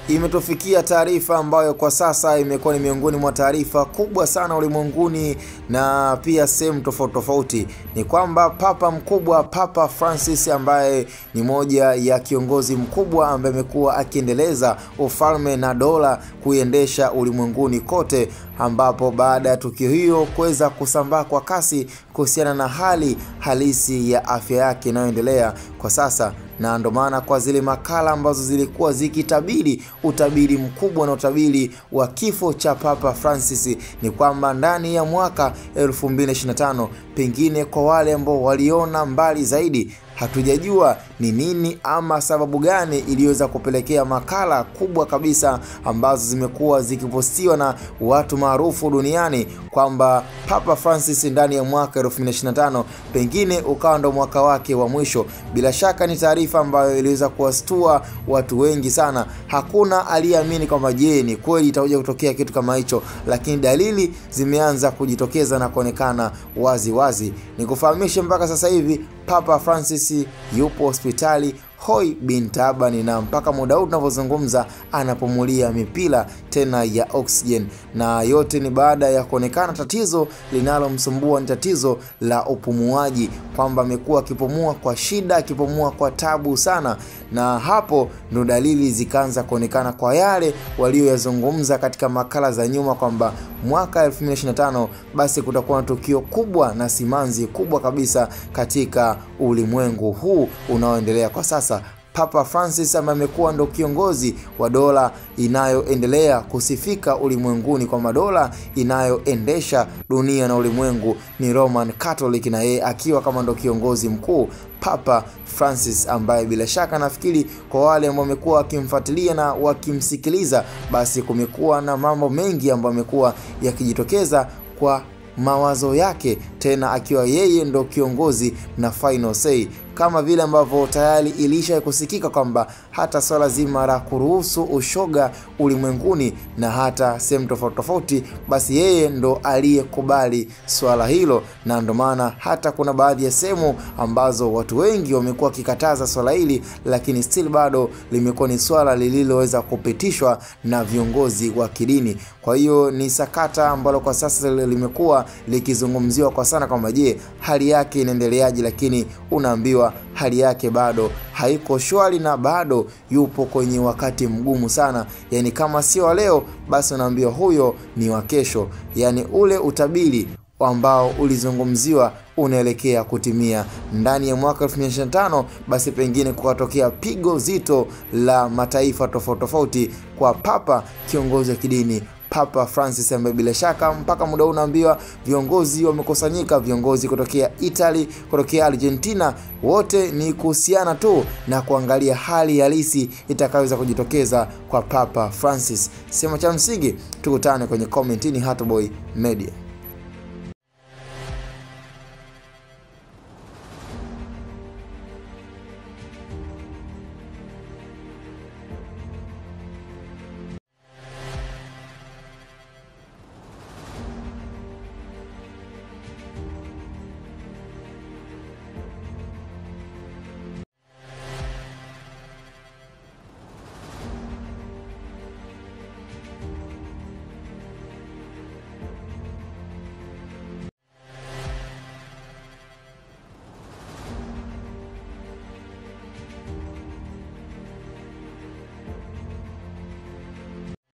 Imetufikia taarifa ambayo kwa sasa imekuwa ni miongoni mwa taarifa kubwa sana ulimwenguni na pia sehemu tofauti tofauti. Ni kwamba Papa mkubwa, Papa Francis, ambaye ni moja ya kiongozi mkubwa ambaye amekuwa akiendeleza ufalme na dola kuiendesha ulimwenguni kote, ambapo baada ya tukio hiyo kuweza kusambaa kwa kasi kuhusiana na hali halisi ya afya yake inayoendelea kwa sasa, na ndo maana kwa zile makala ambazo zilikuwa zikitabiri utabiri mkubwa na utabiri wa kifo cha Papa Francis, ni kwamba ndani ya mwaka 2025, pengine kwa wale ambao waliona mbali zaidi, hatujajua ni nini ama sababu gani iliweza kupelekea makala kubwa kabisa ambazo zimekuwa zikipostiwa na watu maarufu duniani kwamba Papa Francis ndani ya mwaka 2025 pengine ukawa ndo mwaka wake wa mwisho. Bila shaka ni taarifa ambayo iliweza kuwastua watu wengi sana. Hakuna aliyeamini kwamba je, ni kweli itakuja kutokea kitu kama hicho, lakini dalili zimeanza kujitokeza na kuonekana wazi wazi. Nikufahamishe mpaka sasa hivi Papa Francis yupo hospitali hoi bin taabani, na mpaka muda huu tunavyozungumza anapumulia mipira tena ya oxygen, na yote ni baada ya kuonekana tatizo linalomsumbua ni tatizo la upumuaji, kwamba amekuwa akipumua kwa shida, akipumua kwa tabu sana. Na hapo ndo dalili zikaanza kuonekana kwa yale walioyazungumza katika makala za nyuma kwamba mwaka 2025 basi kutakuwa na tukio kubwa na simanzi kubwa kabisa katika ulimwengu huu unaoendelea kwa sasa. Papa Francis ambaye amekuwa ndo kiongozi wa dola inayoendelea kusifika ulimwenguni, kwa madola inayoendesha dunia na ulimwengu ni Roman Catholic, na yeye akiwa kama ndo kiongozi mkuu Papa Francis, ambaye bila shaka nafikiri kwa wale ambao wamekuwa wakimfuatilia na wakimsikiliza, basi kumekuwa na mambo mengi ambayo yamekuwa yakijitokeza kwa mawazo yake, tena akiwa yeye ndo kiongozi na final say, kama vile ambavyo tayari ilisha kusikika kwamba hata swala zima la kuruhusu ushoga ulimwenguni na hata sehemu tofauti tofauti, basi yeye ndo aliyekubali swala hilo. Na ndo maana hata kuna baadhi ya sehemu ambazo watu wengi wamekuwa kikataza swala hili, lakini still bado limekuwa ni swala lililoweza kupitishwa na viongozi wa kidini. Kwa hiyo ni sakata ambalo kwa sasa limekuwa likizungumziwa kwa sana kwamba je, hali yake inaendeleaje, lakini unaambiwa hali yake bado haiko shwari na bado yupo kwenye wakati mgumu sana. Yani kama sio leo basi unaambiwa huyo ni wa kesho. Yani ule utabiri ambao ulizungumziwa unaelekea kutimia ndani ya mwaka 2025, basi pengine kukatokea pigo zito la mataifa tofauti tofauti kwa Papa, kiongozi wa kidini Papa Francis, ambaye bila shaka mpaka muda unaambiwa viongozi wamekusanyika, viongozi kutokea Italy, kutokea Argentina, wote ni kuhusiana tu na kuangalia hali halisi itakayoweza kujitokeza kwa Papa Francis. Sema cha msingi, tukutane kwenye comment. Ni Hatboy Media.